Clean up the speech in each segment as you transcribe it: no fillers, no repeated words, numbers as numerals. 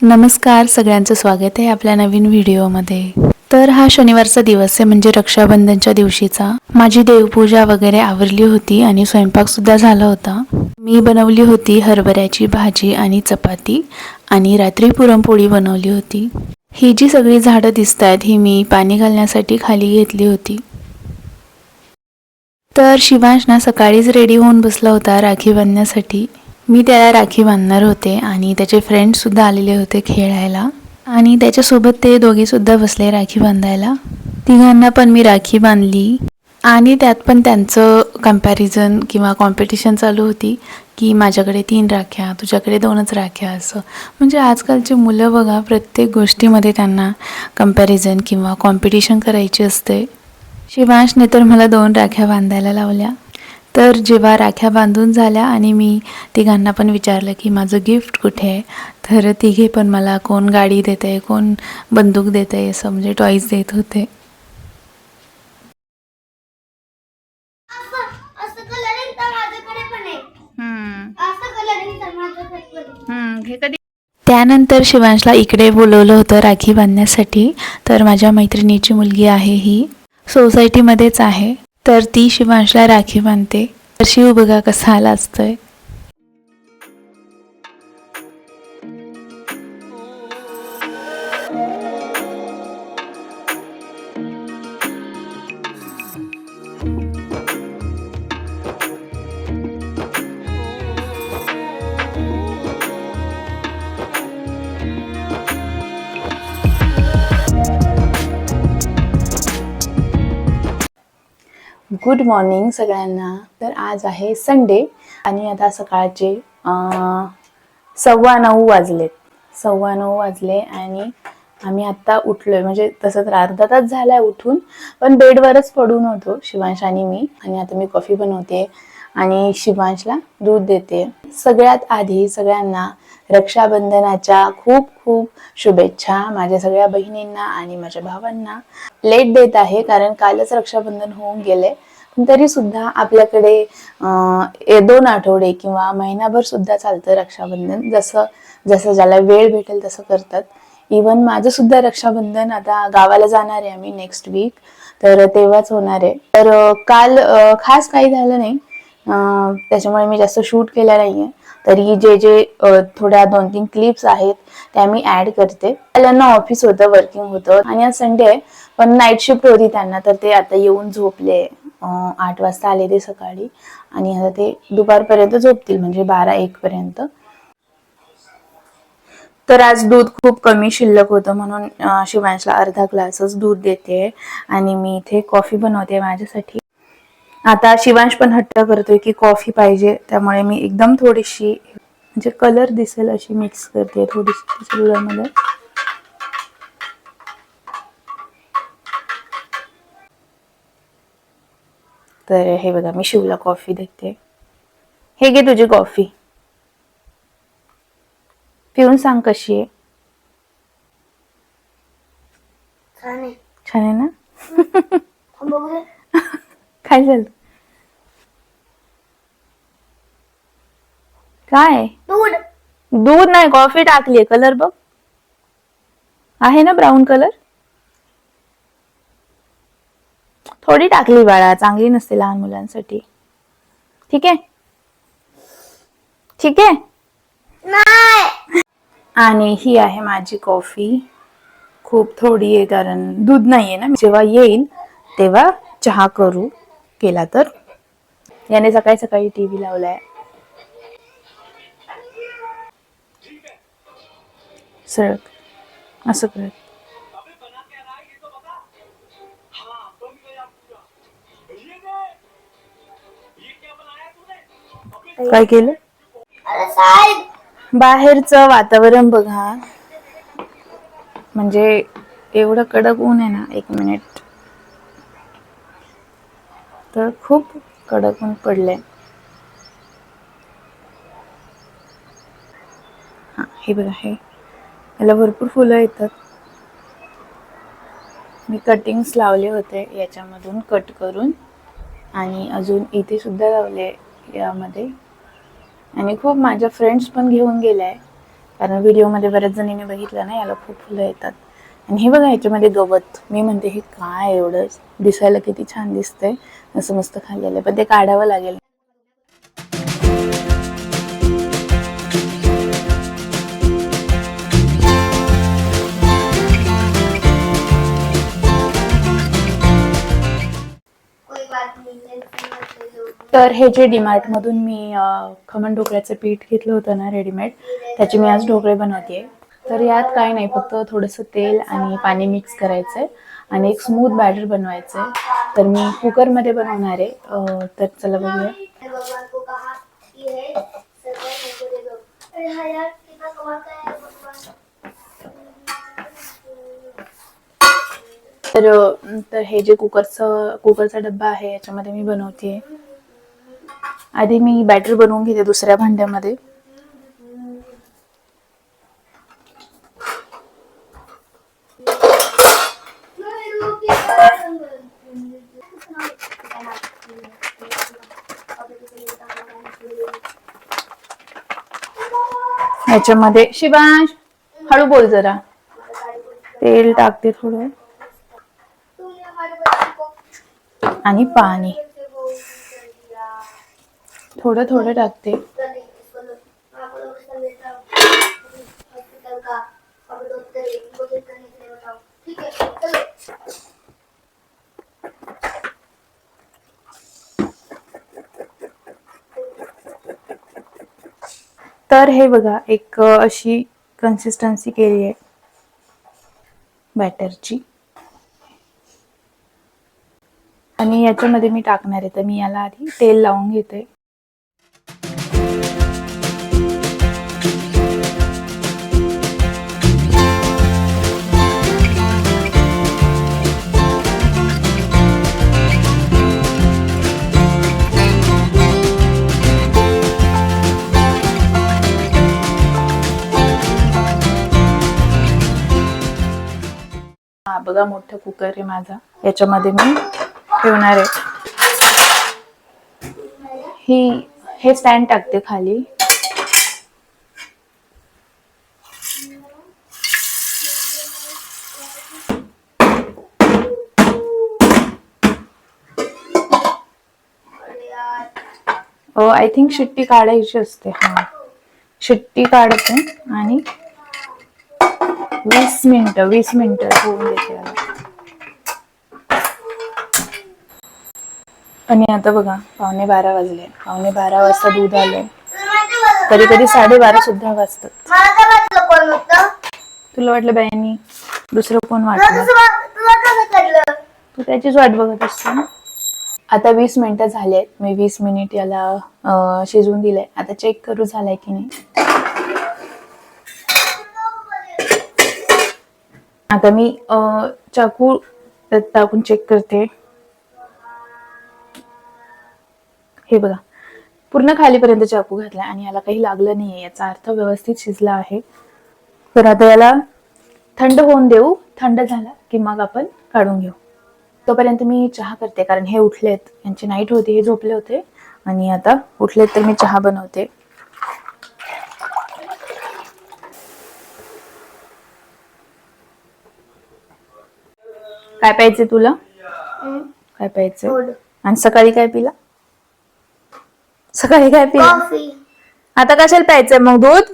नमस्कार, सगळ्यांचं स्वागत आहे आपल्या नवीन व्हिडिओमध्ये. तर हा शनिवारचा दिवस आहे, म्हणजे रक्षाबंधनच्या दिवशीचा. माझी देवपूजा वगैरे आवरली होती आणि स्वयंपाकसुद्धा झाला होता. मी बनवली होती हरभऱ्याची भाजी आणि चपाती आणि रात्री पुरणपोळी बनवली होती. ही जी सगळी झाडं दिसत आहेत ही मी पाणी घालण्यासाठी खाली घेतली होती. तर शिवांश ना सकाळीच रेडी होऊन बसला होता राखी बांधण्यासाठी. मी त्याला राखी बांधणार होते आणि त्याचे फ्रेंड्ससुद्धा आलेले होते खेळायला आणि त्याच्यासोबत ते दोघेसुद्धा बसले राखी बांधायला. तिघांना पण मी राखी बांधली आणि त्यात पण त्यांचं कम्पॅरिझन किंवा कॉम्पिटिशन चालू होती की माझ्याकडे 3 राख्या, तुझ्याकडे 2च राख्या असं. म्हणजे आजकालची मुलं बघा, प्रत्येक गोष्टीमध्ये त्यांना कम्पॅरिझन किंवा कॉम्पिटिशन करायची असते. शिवांशने तर मला 2 राख्या बांधायला लावल्या. तर जेव्हा राख्या बांधून झाल्या आणि मी तिघांना पण विचारलं की माझं गिफ्ट कुठे आहे, तर तिघे पण मला कोण गाडी देत आहे, कोण बंदूक देत आहे, असं म्हणजे टॉईज देत होते. त्यानंतर शिवांशला इकडे बोलवलं होतं राखी बांधण्यासाठी. तर माझ्या मैत्रिणीची मुलगी आहे, ही सोसायटीमध्येच आहे, तर ती शिवांशला राखी बांधते. तर शिव बघा कसा लाजतोय. गुड मॉर्निंग सगळ्यांना. तर आज आहे संडे आणि आता सकाळचे 9:15 वाजलेत. 9:15 वाजले आणि आम्ही आत्ता उठलोय. म्हणजे तसं तर अर्धा तास झालाय उठून, पण बेडवरच पडून होतो शिवांश आणि मी. आणि आता मी कॉफी बनवते आणि शिवांशला दूध देते. सगळ्यात आधी सगळ्यांना रक्षाबंधनाच्या खूप खूप शुभेच्छा माझ्या सगळ्या बहिणींना आणि माझ्या भावांना. लेट देत आहे कारण कालच रक्षाबंधन होऊन गेले, पण तरी सुद्धा आपल्याकडे 2 आठवडे किंवा महिनाभर सुद्धा चालतं रक्षाबंधन. जसं जसं ज्याला वेळ भेटेल तसं करतात. इवन माझं सुद्धा रक्षाबंधन आता गावाला जाणार आहे आम्ही नेक्स्ट वीक, तर तेव्हाच होणार आहे. तर काल खास काही झालं नाही, त्याच्यामुळे मी जास्त शूट केल्या नाहीये. तरी जे जे थोड्या 2-3 क्लिप्स आहेत त्या मी ऍड करते. त्यांना ऑफिस होतं, वर्किंग होतं आणि आज संडे आहे, पण नाईट शिफ्ट होती त्यांना, तर ते आता येऊन झोपले. 8 वाजता आले ते सकाळी आणि आता ते दुपारपर्यंत झोपतील, म्हणजे 12-1 पर्यंत. तर आज दूध खूप कमी शिल्लक होतं म्हणून शिवांशला अर्धा ग्लासच दूध देते आणि मी इथे कॉफी बनवते माझ्यासाठी. आता शिवांश पण हट्ट करतोय की कॉफी पाहिजे, त्यामुळे मी एकदम थोडीशी, म्हणजे कलर दिसेल अशी मिक्स करते थोडीशी दुधामध्ये. तर हे बघा, मी शिवला कॉफी देते. हे घे तुझी कॉफी, पिऊन सांग कशी आहे. छान आहे ना? काय झालं? काय? दूध नाही, कॉफी टाकलीये. कलर बघ, आहे ना ब्राऊन कलर. थोडी टाकली बाळा, चांगली नसते लहान मुलांसाठी. ठीक आहे, ठीक आहे. आणि ही आहे माझी कॉफी. खूप थोडी आहे कारण दूध नाहीये ना. जेव्हा येईल तेव्हा चहा करू केला तर. याने सकाळी सकाळी टीव्ही लावलाय. सळक असं करत. काय केलं? बाहेरचं वातावरण बघा, म्हणजे एवढं कडक ऊन आहे ना. 1 मिनिट. तर खूप कडक ऊन पडलंय. हा, हे बघा, हे याला भरपूर फुलं येतात. मी कटिंग्स लावले होते याच्यामधून कट करून, आणि अजून इथे सुद्धा लावले यामध्ये. आणि खूप माझ्या फ्रेंड्स पण घेऊन गेलाय. कारण व्हिडिओमध्ये बऱ्याच जणींनी बघितलं ना, याला खूप फुलं येतात. आणि हे बघा ह्याच्यामध्ये गवत, मी म्हणते हे काय एवढं दिसायला किती छान दिसतंय, असं मस्त खाल्लेलं, पण ते काढावं लागेल. तर हे जे डीमार्ट मधून मी खमण ढोकळ्याचं पीठ घेतलं होतं ना रेडीमेड, त्याचे मी आज ढोकळे बनवते. तर यात काय नाही, फक्त थोडंसं तेल आणि पाणी मिक्स करायचंय आणि एक स्मूथ बॅटर बनवायचंय. तर मी कुकरमध्ये बनवणार आहे. तर चला बघूया. तर हे जे कुकरचा डब्बा आहे याच्यामध्ये मी बनवते. आधी मी बॅटर बनवून घेते दुसऱ्या भांड्यामध्ये. याच्यामध्ये शिवांश हळू बोल जरा. तेल टाकते थोडं आणि पाणी थोडं थोडं टाकते. तर हे बघा एक अशी कन्सिस्टन्सी केली आहे बॅटरची. आणि याच्यामध्ये मी टाकणार आहे, तर मी याला आधी तेल लावून घेते. हा बघा मोठा कुकर आहे माझा, याच्यामध्ये मी ठेवणार आहे. हे स्टँड टाकते खाली. आय थिंक शिट्टी काढायची असते. हा शिट्टी काढते आणि 20 मिनिटं होऊन देते याला. आणि आता बघा 11:15 वाजले. 11:15 वाजता दूध आलंय. कधी कधी 12:30 सुद्धा वाजतात. तुला वाटलं बाईंनी दुसरं कोण वाटलं? तू त्याचीच वाट बघत असतो ना. आता 20 मिनिटं झालेत. मी 20 मिनिट याला शिजवून दिलंय. आता चेक करू झालाय की नाही. आता मी चाकू टाकून चेक करते. हे बघा पूर्ण खालीपर्यंत चाकू घातला आणि याला काही लागलं नाहीये, याचा अर्थ व्यवस्थित शिजला आहे. तर आता याला थंड होऊन देऊ. थंड झाला की मग आपण काढून घेऊ. तोपर्यंत मी चहा करते, कारण हे उठलेत, यांची नाईट होती, हे झोपले होते आणि आता उठलेत, तर मी चहा बनवते. काय प्यायचे तुला? काय प्यायचं? आणि सकाळी काय पिला? सकाळी काय पिला? आता कशाला प्यायचंय मग दूध?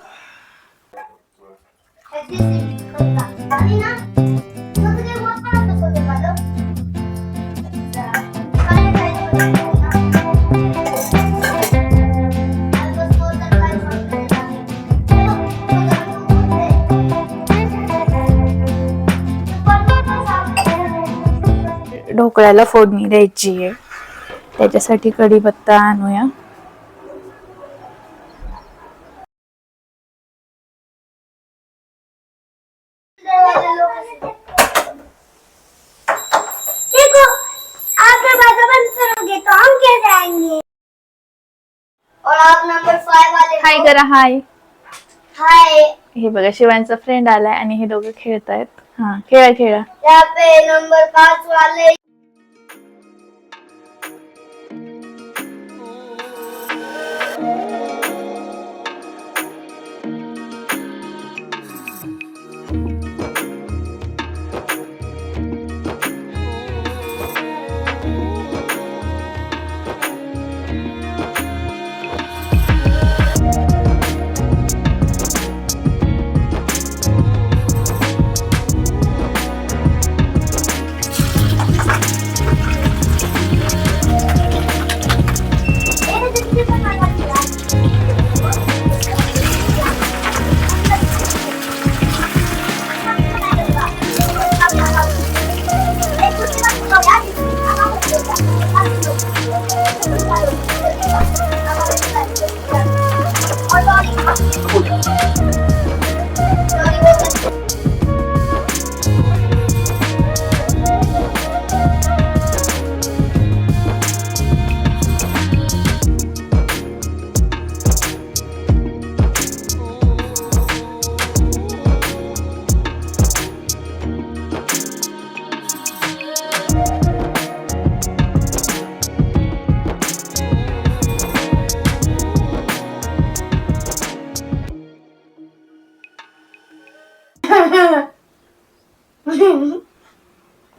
ढोकळ्याला फोडणी द्यायची आहे, त्याच्यासाठी कढीपत्ता आणूया. हाय करा. हाय हाय. हे बघा शिवांचा फ्रेंड आलाय आणि हे दोघं खेळतायत. हा खेळा खेळा. नंबर 5 वाले.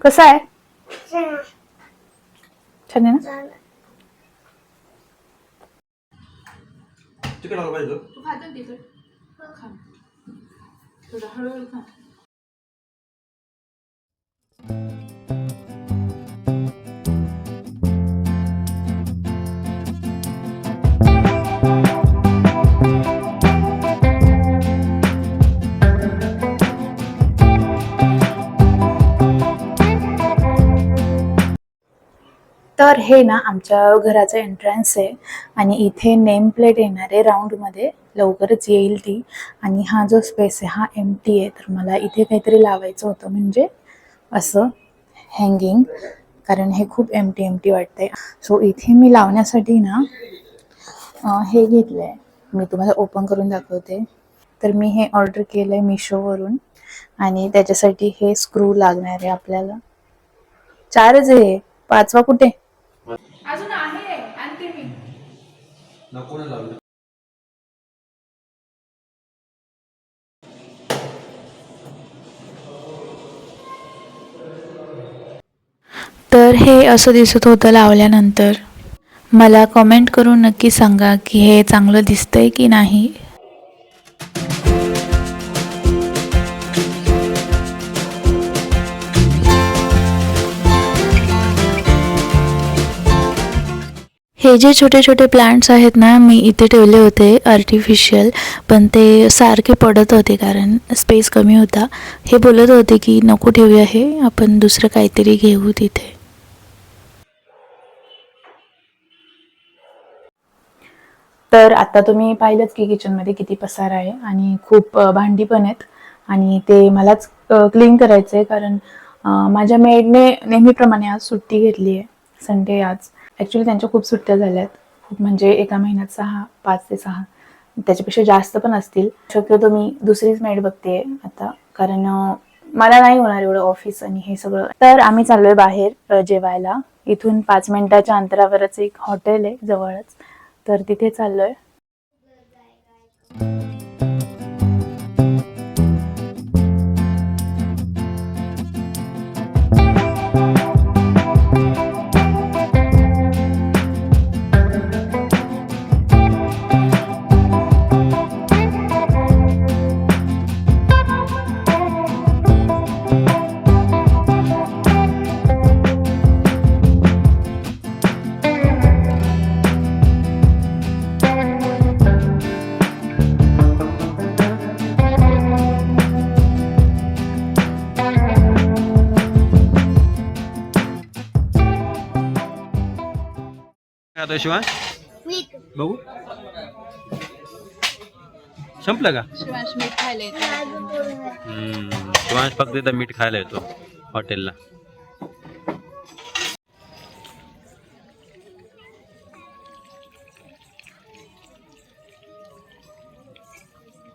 कसा आहे? छान आहे ना? तिकडे आलं पाहिजे. तू खातो तिखट? खा. थोडं हळूहळू खा. तर हे ना आमच्या घराचं एंट्रन्स आहे आणि इथे नेम प्लेट येणार आहे राऊंडमध्ये, लवकरच येईल ती. आणि हा जो स्पेस आहे हा एम्प्टी आहे, तर मला इथे काहीतरी लावायचं होतं, म्हणजे असं हँगिंग, कारण हे खूप एम्प्टी एम्प्टी वाटतंय. सो इथे मी लावण्यासाठी ना हे घेतलं आहे, मी तुम्हाला ओपन करून दाखवते. तर मी हे ऑर्डर केलं आहे मिशोवरून आणि त्याच्यासाठी हे स्क्रू लागणार आहे आपल्याला. 4च आहे, 5वा कुठे? अजून आहे, आणते मी. नको ना लावलं. तर हे असं दिसत होतं लावल्यानंतर. मला कमेंट करून नक्की सांगा की हे चांगलं दिसतंय की नाही. हे जे छोटे छोटे प्लांट्स आहेत ना, मी इथे ठेवले होते आर्टिफिशियल, पण ते सारखे पडत होते कारण स्पेस कमी होता. हे बोलत होते की नको ठेवूया, हे आपण दुसरं काहीतरी घेऊ तिथे. तर आता तुम्ही पाहिलंच की किचनमध्ये किती पसार आहे आणि खूप भांडी पण आहेत आणि ते मलाच क्लीन करायचं आहे, कारण माझ्या मेडने नेहमीप्रमाणे आज सुट्टी घेतली आहे, संडे आज. ॲक्च्युली त्यांच्या खूप सुट्ट्या झाल्यात, खूप म्हणजे एका महिन्यात 6, 5 ते 6, त्याच्यापेक्षा जास्त पण असतील. शक्यतो मी दुसरीच मेड बघते आता, कारण मला नाही होणार एवढं ऑफिस आणि हे सगळं. तर आम्ही चाललोय बाहेर जेवायला. इथून 5 मिनिटाच्या अंतरावरच एक हॉटेल आहे जवळच, तर तिथे चाललोय. आता शिवांश बघू संपलं का? शिवांश मीठ खायला येतो. शिवांश फक्त इथं मीठ खायला येतो हॉटेलला.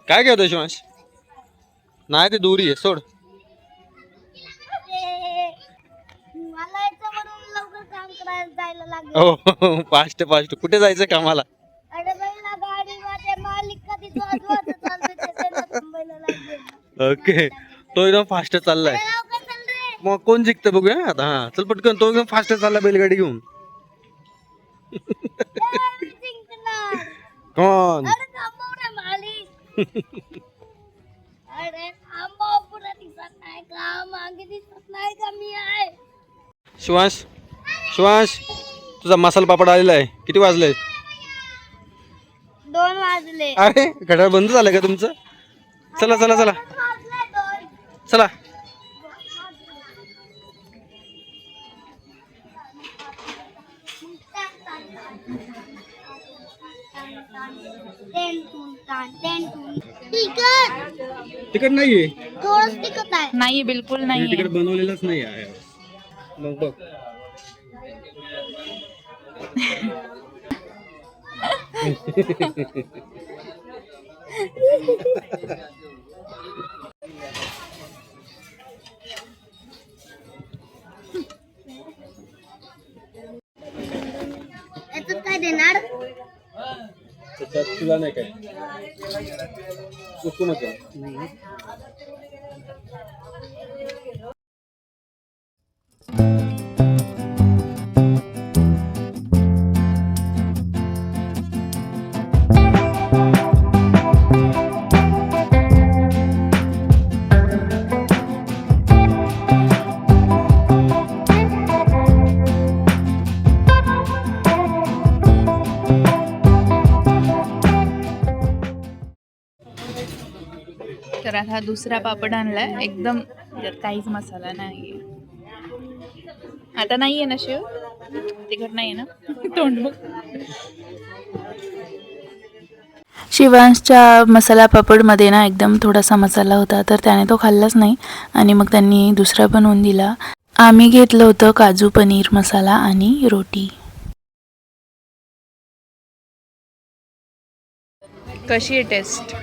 काय घेतो शिवांश? नाही ते दोरी आहे, सोड. हो फास्ट फास्ट. कुठे जायचं कामाला? ओके, तो एकदम फास्ट चाललाय. मग कोण जिंकतं बघूया आता. हा चल पटकन, तो एकदम फास्ट चालला बैलगाडी घेऊन. कोण? शिवांश, शिवांश तुझा मसाला पापड आलेला आहे. किती वाजले? 2 वाजले. अरे घड्याळ बंद झालं का तुमचं? चला चला चला चला. तिकट नाहीये नाही बिलकुल नाही. तिकट बनवलेलंच नाही आहे. मग बघ काय देणार? त्याच्यात तुला नाही काय कुकुमच आहे. तर आता दुसरा पापड आणलाय, एकदम त्यात काहीच मसाला नाहीये. आता नाहीये ना शिव, तिखट नाहीये ना. तोंड बघ. शिवांशच्या मसाला पापडमध्ये ना एकदम थोडासा मसाला होता, तर त्याने तो खाल्लाच नाही आणि मग त्यांनी दुसरा बनवून दिला. आम्ही घेतलं होतं काजू पनीर मसाला आणि रोटी. कशी आहे टेस्ट?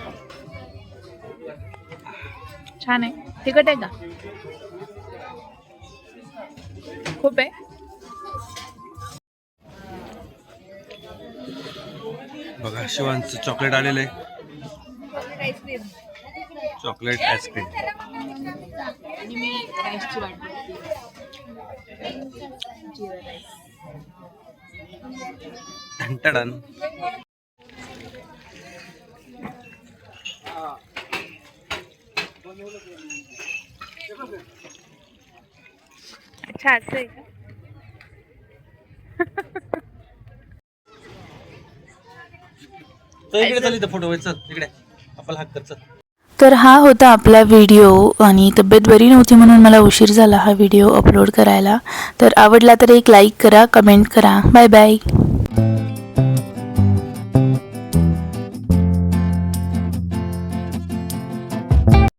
छान आहे. तिखट आहे का? खूप आहे. बघा शिवांचं चॉकलेट आलेलं आहे. Chocolate ice cream. आणि मी राईसची वाट बघते. जिरा राईस. टन अच्छा असं आहे का? इकडे चल, इथं फोटो चल, इकडे आपण हाक कर चल. तर हा होता आपला व्हिडिओ आणि तब्येत बरी नव्हती म्हणून मला उशीर झाला हा व्हिडिओ अपलोड करायला. तर आवडला तर एक लाईक करा, कमेंट करा. Bye bye.